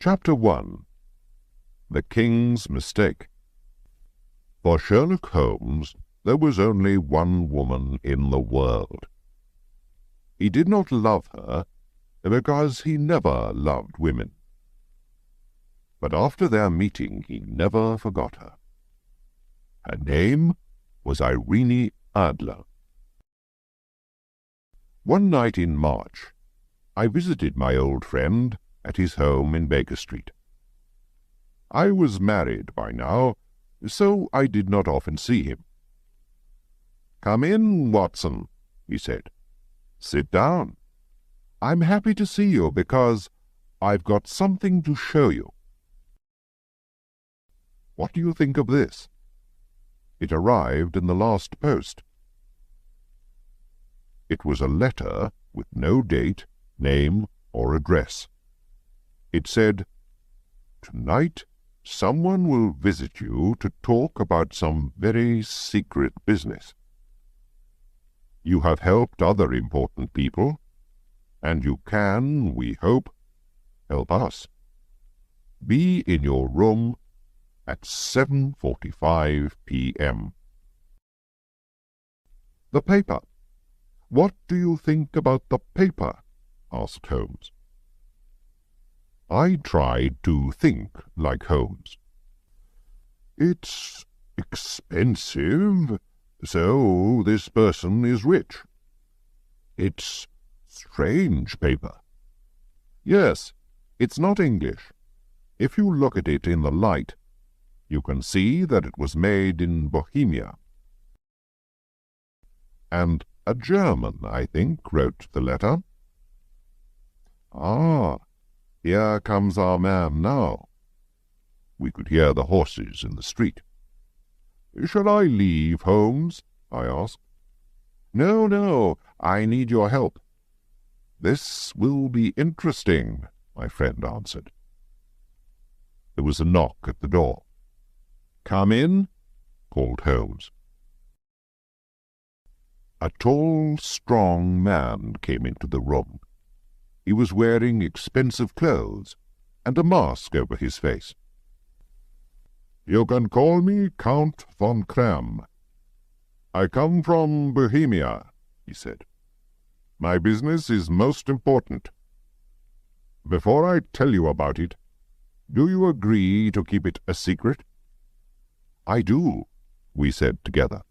Chapter 1. The King's Mistake. For Sherlock Holmes there was only one woman in the world. He did not love her because he never loved women. But after their meeting he never forgot her. Her name was Irene Adler. One night in March, I visited my old friend at his home in Baker Street. I was married by now, so I did not often see him. "Come in, Watson," he said. "Sit down. I'm happy to see you because I've got something to show you." What do you think of this? It arrived in the last post. It was a letter with no date, name, or address. It said, "Tonight someone will visit you to talk about some very secret business. You have helped other important people, and you can, we hope, help us. Be in your room at 7:45 p.m. "The paper. What do you think about the paper?" asked Holmes. I tried to think like Holmes. "It's expensive, so this person is rich. It's strange paper. Yes, it's not English. If you look at it in the light, you can see that it was made in Bohemia. And a German, I think, wrote the letter." "Ah, here comes our man now." We could hear the horses in the street. "Shall I leave, Holmes?" I asked. "No, no, I need your help." "This will be interesting," my friend answered. There was a knock at the door. "Come in," called Holmes. A tall, strong man came into the room. He was wearing expensive clothes and a mask over his face. "You can call me Count von Kram. I come from Bohemia," he said. "My business is most important. Before I tell you about it, do you agree to keep it a secret?" "I do," we said together.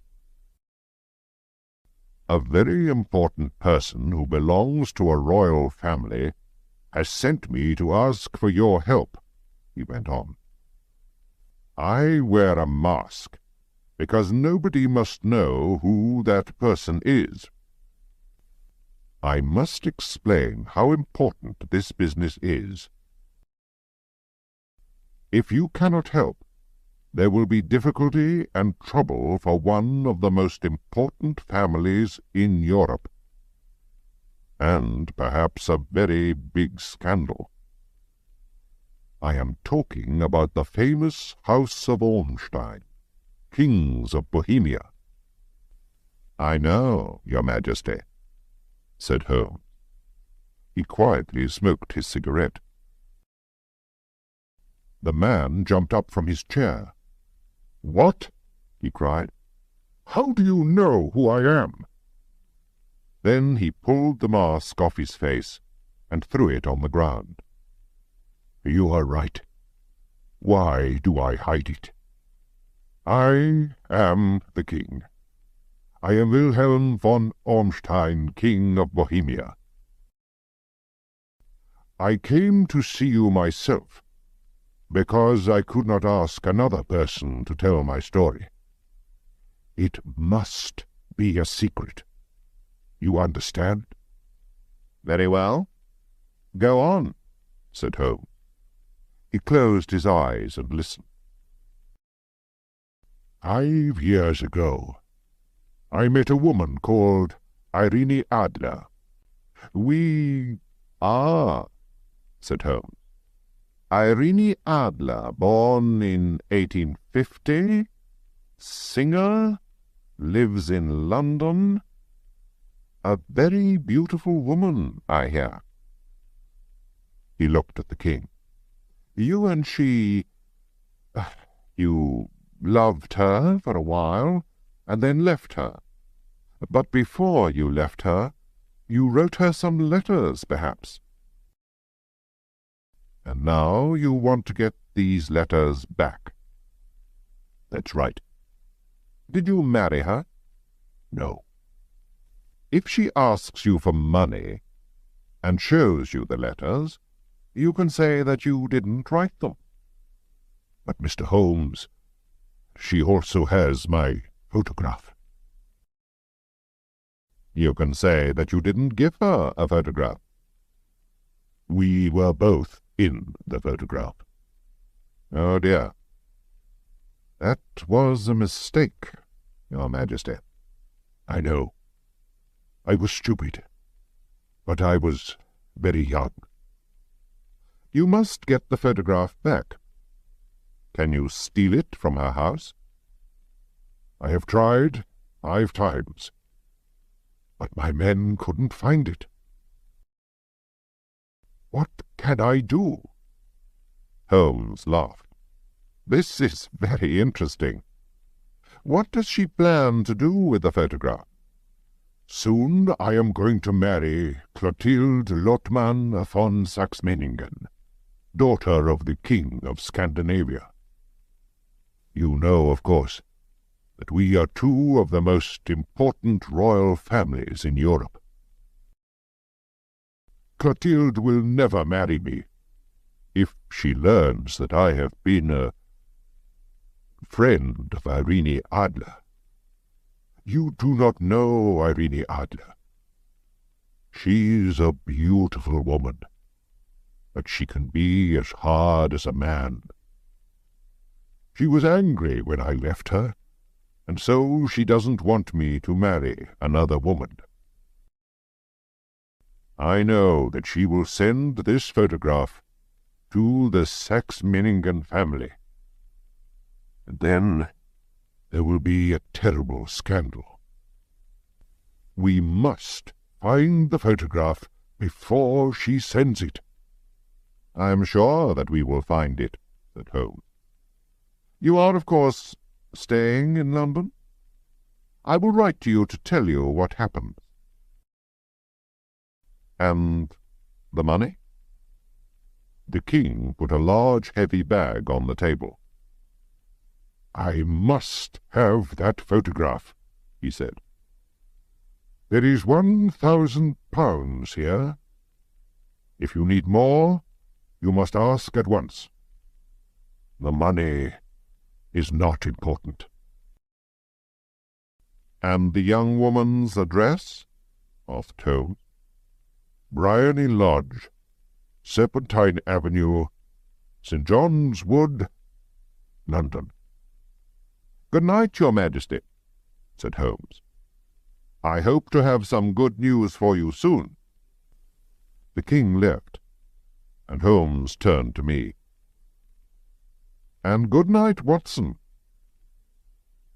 "A very important person who belongs to a royal family has sent me to ask for your help," he went on. "I wear a mask because nobody must know who that person is. I must explain how important this business is. If you cannot help, there will be difficulty and trouble for one of the most important families in Europe, and perhaps a very big scandal. I am talking about the famous House of Ormstein, kings of Bohemia." "I know, Your Majesty," said Holmes. He quietly smoked his cigarette. The man jumped up from his chair. "What?" he cried. "How do you know who I am?" Then he pulled the mask off his face and threw it on the ground. "You are right. Why do I hide it? I am the king. I am Wilhelm von Ormstein, King of Bohemia. I came to see you myself, because I could not ask another person to tell my story. It must be a secret. You understand?" "Very well. Go on," said Holmes. He closed his eyes and listened. 5 years ago, I met a woman called Irene Adler. "Ah," said Holmes. "Irene Adler, born in 1850, singer, lives in London. A very beautiful woman, I hear." He looked at the king. You and she... you loved her for a while, and then left her. But before you left her, you wrote her some letters, perhaps. And now you want to get these letters back. That's right. Did you marry her? No. If she asks you for money and shows you the letters, you can say that you didn't write them. But, Mr. Holmes, she also has my photograph. You can say that you didn't give her a photograph. We were both in the photograph. Oh, dear. That was a mistake, Your Majesty. I know. I was stupid. But I was very young. You must get the photograph back. Can you steal it from her house? I have tried 5 times, but my men couldn't find it. What can I do? Holmes laughed. This is very interesting. What does she plan to do with the photograph? Soon I am going to marry Clotilde Lotman von Saxe-Meiningen, daughter of the King of Scandinavia. You know, of course, that we are 2 of the most important royal families in Europe. Clotilde will never marry me if she learns that I have been a friend of Irene Adler. You do not know Irene Adler. She's a beautiful woman, but she can be as hard as a man. She was angry when I left her, and so she doesn't want me to marry another woman. I know that she will send this photograph to the Saxe-Meiningen family, and then there will be a terrible scandal. We must find the photograph before she sends it. I am sure that we will find it, said Holmes. You are, of course, staying in London? I will write to you to tell you what happens. And the money? The King put a large, heavy bag on the table. I must have that photograph, he said. There is £1,000 here. If you need more, you must ask at once. The money is not important. And the young woman's address? Asked Holmes. Bryony Lodge, Serpentine Avenue, St. John's Wood, London. Good night, Your Majesty, said Holmes. I hope to have some good news for you soon. The King left, and Holmes turned to me. And good night, Watson.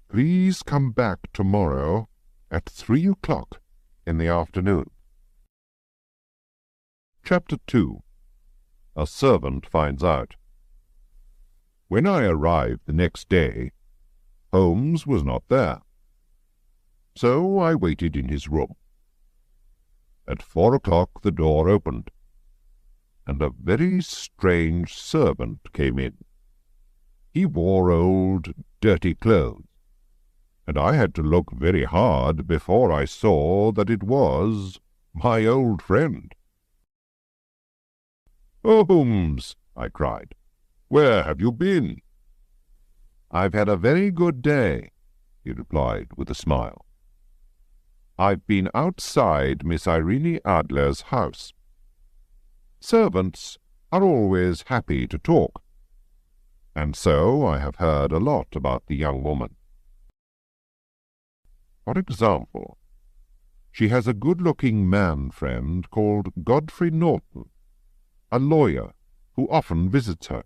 Please come back tomorrow at 3 o'clock in the afternoon. Chapter 2. A Servant Finds Out. When I arrived the next day, Holmes was not there. So I waited in his room. At 4 o'clock the door opened, and a very strange servant came in. He wore old, dirty clothes, and I had to look very hard before I saw that it was my old friend. "Holmes," I cried, "where have you been?" "I've had a very good day," he replied with a smile. "I've been outside Miss Irene Adler's house. Servants are always happy to talk, and so I have heard a lot about the young woman. For example, she has a good-looking man friend called Godfrey Norton, a lawyer who often visits her.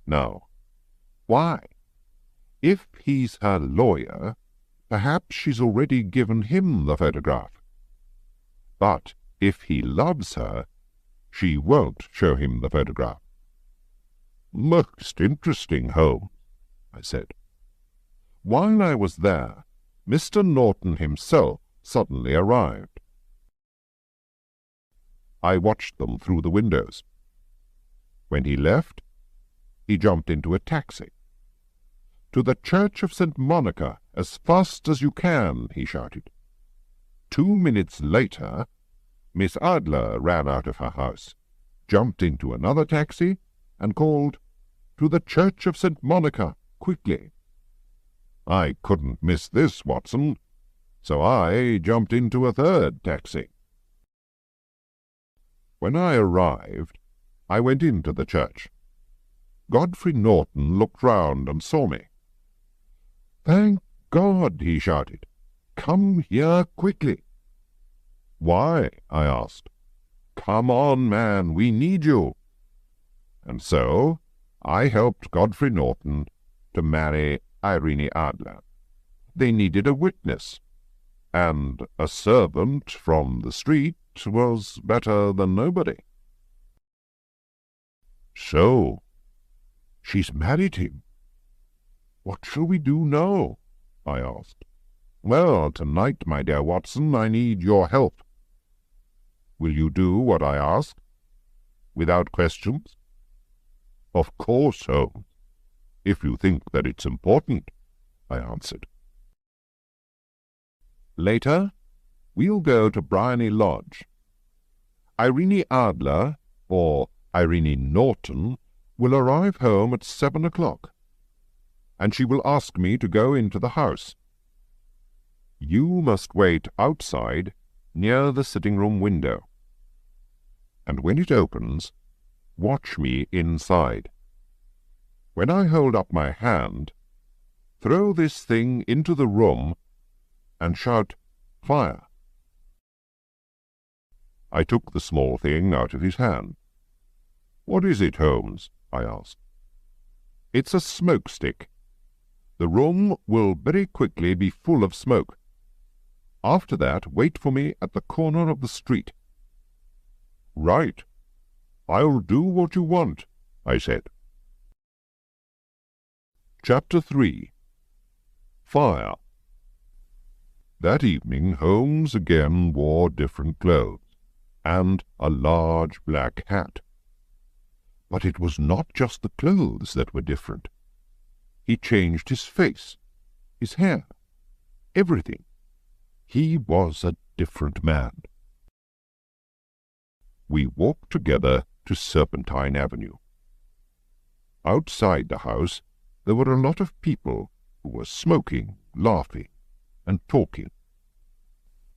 Now, why? If he's her lawyer, perhaps she's already given him the photograph. But if he loves her, she won't show him the photograph. "Most interesting, Holmes," I said. While I was there, Mr. Norton himself suddenly arrived. I watched them through the windows. When he left, he jumped into a taxi. "To the Church of St. Monica, as fast as you can," he shouted. 2 minutes later, Miss Adler ran out of her house, jumped into another taxi, and called, "To the Church of St. Monica, quickly." I couldn't miss this, Watson, so I jumped into a third taxi. When I arrived, I went into the church. Godfrey Norton looked round and saw me. "Thank God!" he shouted. "Come here quickly." "Why?" I asked. "Come on, man, we need you." And so I helped Godfrey Norton to marry Irene Adler. They needed a witness, and a servant from the street was better than nobody. "So, she's married him. What shall we do now?" I asked. "Well, tonight, my dear Watson, I need your help. Will you do what I ask? Without questions?" "Of course, Holmes, if you think that it's important," I answered. Later, we'll go to Briony Lodge. Irene Adler, or Irene Norton, will arrive home at 7 o'clock, and she will ask me to go into the house. You must wait outside near the sitting-room window, and when it opens, watch me inside. When I hold up my hand, throw this thing into the room and shout, 'Fire!'" I took the small thing out of his hand. "What is it, Holmes?" I asked. "It's a smoke stick. The room will very quickly be full of smoke. After that, wait for me at the corner of the street." "Right. I'll do what you want," I said. Chapter 3. Fire. That evening Holmes again wore different clothes, and a large black hat. But it was not just the clothes that were different. He changed his face, his hair, everything. He was a different man. We walked together to Serpentine Avenue. Outside the house there were a lot of people who were smoking, laughing, and talking.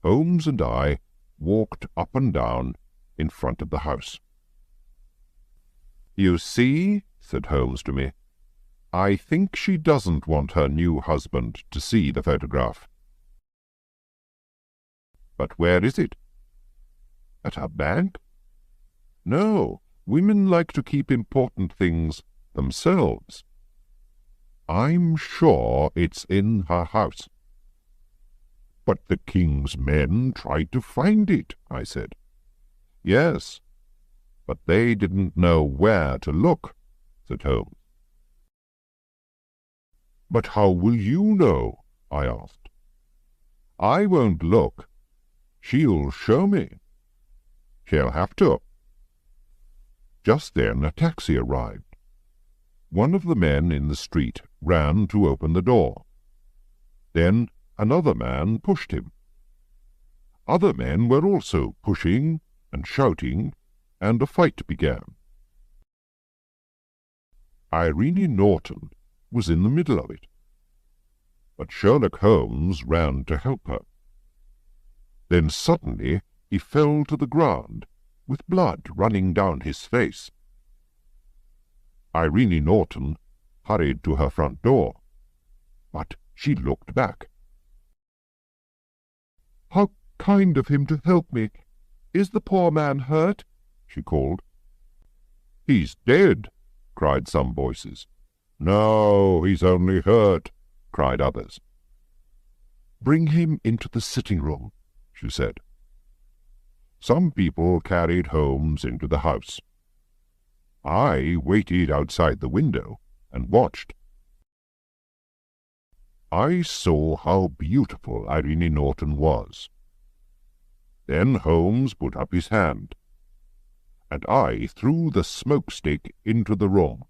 Holmes and I walked up and down in front of the house. "You see," said Holmes to me, "I think she doesn't want her new husband to see the photograph." "But where is it?" "At her bank?" "No, women like to keep important things themselves." "I'm sure it's in her house." "But the king's men tried to find it," I said. "Yes, but they didn't know where to look," said Holmes. "But how will you know?" I asked. "I won't look. She'll show me." "She'll have to." Just then a taxi arrived. One of the men in the street ran to open the door. Then another man pushed him. Other men were also pushing and shouting, and a fight began. Irene Norton was in the middle of it, but Sherlock Holmes ran to help her. Then suddenly he fell to the ground, with blood running down his face. Irene Norton hurried to her front door, but she looked back. "How kind of him to help me! Is the poor man hurt?" she called. "He's dead," cried some voices. "No, he's only hurt," cried others. "Bring him into the sitting-room," she said. Some people carried Holmes into the house. I waited outside the window and watched. I saw how beautiful Irene Norton was. Then Holmes put up his hand, and I threw the smoke-stick into the room.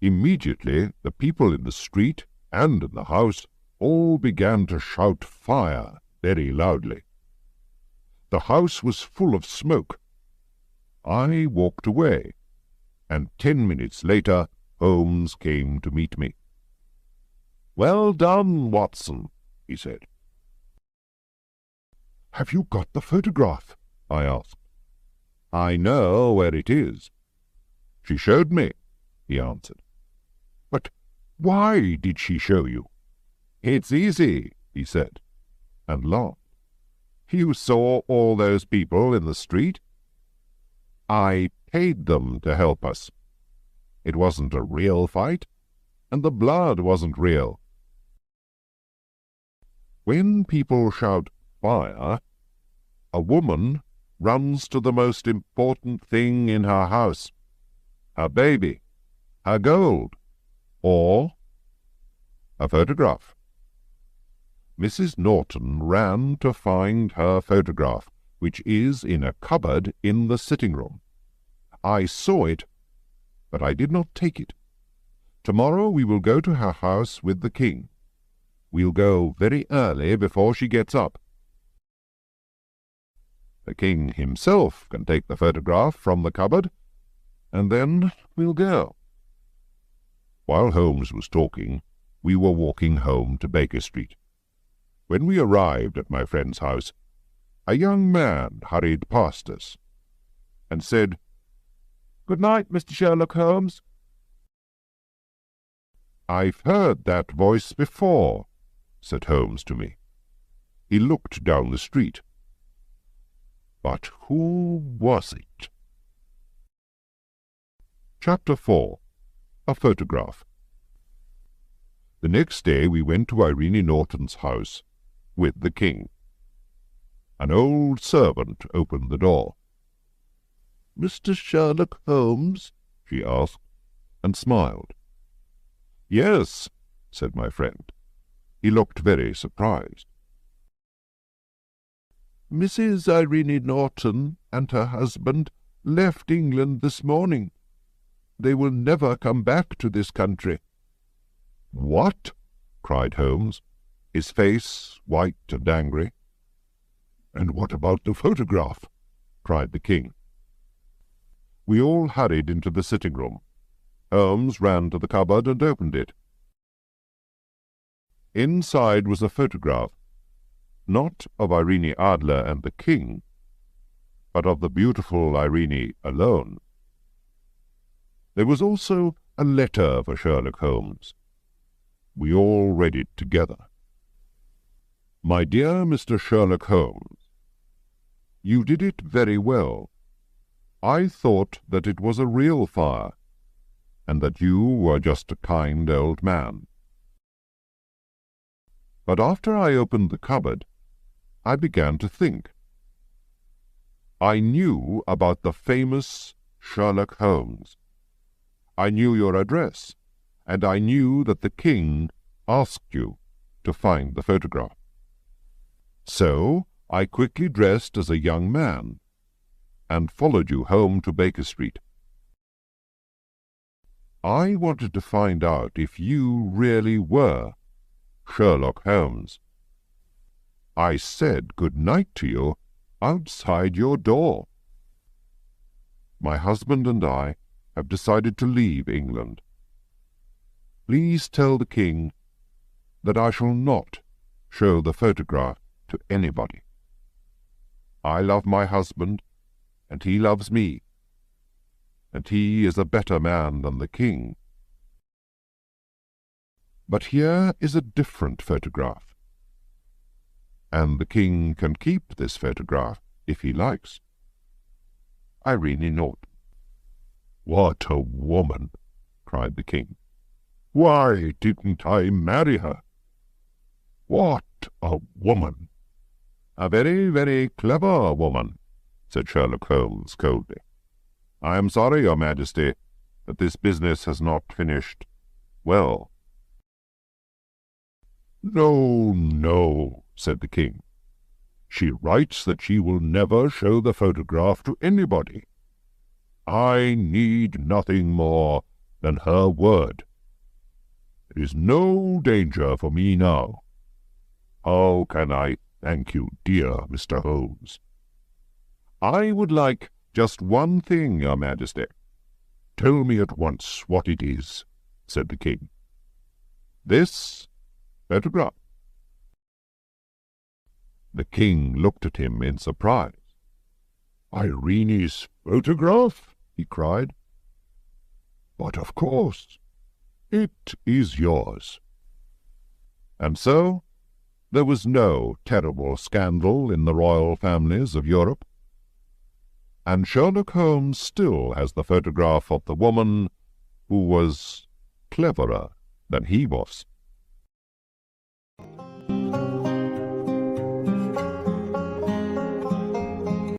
Immediately the people in the street and in the house all began to shout fire very loudly. The house was full of smoke. I walked away, and 10 minutes later Holmes came to meet me. "Well done, Watson," he said. "Have you got the photograph?" I asked. "I know where it is." "She showed me," he answered. "But why did she show you?" "It's easy," he said, and laughed. "You saw all those people in the street? I paid them to help us. It wasn't a real fight, and the blood wasn't real. When people shout fire, a woman runs to the most important thing in her house, her baby, her gold, or a photograph. Mrs. Norton ran to find her photograph, which is in a cupboard in the sitting-room. I saw it, but I did not take it. Tomorrow we will go to her house with the king. We'll go very early before she gets up. The king himself can take the photograph from the cupboard, and then we'll go." While Holmes was talking, we were walking home to Baker Street. When we arrived at my friend's house, a young man hurried past us and said, "Good night, Mr. Sherlock Holmes." "I've heard that voice before," said Holmes to me. He looked down the street. But who was it? Chapter 4. A Photograph. The next day we went to Irene Norton's house with the king. An old servant opened the door. "Mr. Sherlock Holmes?" she asked, and smiled. "Yes," said my friend. He looked very surprised. "Mrs. Irene Norton and her husband left England this morning. They will never come back to this country." "What?" cried Holmes, his face white and angry. "And what about the photograph?" cried the king. We all hurried into the sitting-room. Holmes ran to the cupboard and opened it. Inside was a photograph, not of Irene Adler and the king, but of the beautiful Irene alone. There was also a letter for Sherlock Holmes. We all read it together. "My dear Mr. Sherlock Holmes, you did it very well. I thought that it was a real fire, and that you were just a kind old man. But after I opened the cupboard, I began to think. I knew about the famous Sherlock Holmes. I knew your address, and I knew that the king asked you to find the photograph. So I quickly dressed as a young man and followed you home to Baker Street. I wanted to find out if you really were Sherlock Holmes. I said good night to you outside your door. My husband and I have decided to leave England. Please tell the king that I shall not show the photograph to anybody. I love my husband, and he loves me, and he is a better man than the king. But here is a different photograph, and the king can keep this photograph if he likes. Irene Norton." "What a woman!" cried the king. "Why didn't I marry her? What a woman!" "A very, very clever woman," said Sherlock Holmes coldly. I am sorry, your Majesty, that this business has not finished well." "No, no," said the king. "She writes that she will never show the photograph to anybody. I need nothing more than her word. There is no danger for me now. How can I thank you, dear Mr. Holmes?" "I would like just one thing, your Majesty." "Tell me at once what it is," said the king. "This photograph." The king looked at him in surprise. "Irene's photograph?" he cried. "But of course, it is yours." And so there was no terrible scandal in the royal families of Europe, and Sherlock Holmes still has the photograph of the woman who was cleverer than he was.